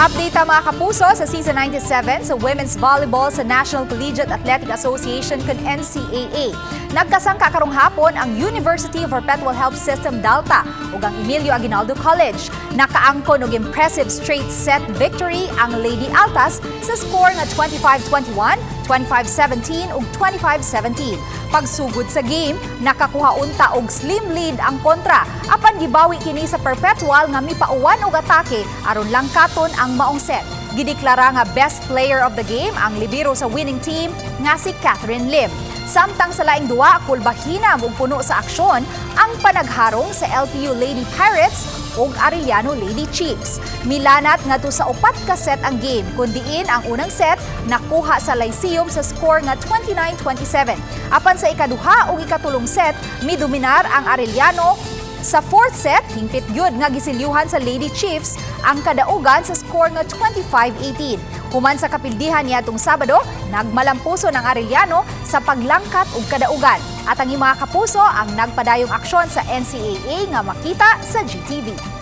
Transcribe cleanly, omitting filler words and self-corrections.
Update mga kapuso sa Season 97 sa Women's Volleyball sa National Collegiate Athletic Association kan NCAA. Nagkasangka karong hapon ang University of Perpetual Health System Dalta ug ang Emilio Aguinaldo College. Nakaangkon og impressive straight set victory ang Lady Altas sa score nga 25-21, 25-17 ug 25-17. Pagsugod sa game, nakakuha unta og slim lead ang kontra. Apan gibawi kini sa Perpetual nga mipauwan og atake aron lang katon ang maong set. Gideklara nga best player of the game ang libero sa winning team nga si Catherine Lim. Samtang sa laing duwa, kulbahinam ug puno sa aksyon ang panagharong sa LPU Lady Pirates ug Arellano Lady Chiefs. Milanat ngadto sa upat ka set ang game, kundiin ang unang set nakuha sa Lyceum sa score nga 29-27. Apan sa ikaduha ug ikatulong set, midominar ang Arellano. Sa fourth set, hingpit gyud nga gisilyuhan sa Lady Chiefs ang kadaugan sa score nga 25-18. Human sa kapildihan niadtong Sabado, nagmalampuso ng Arellano sa paglangkat ug kadaugan. At ang mga kapuso ang nagpadayong aksyon sa NCAA nga makita sa GTV.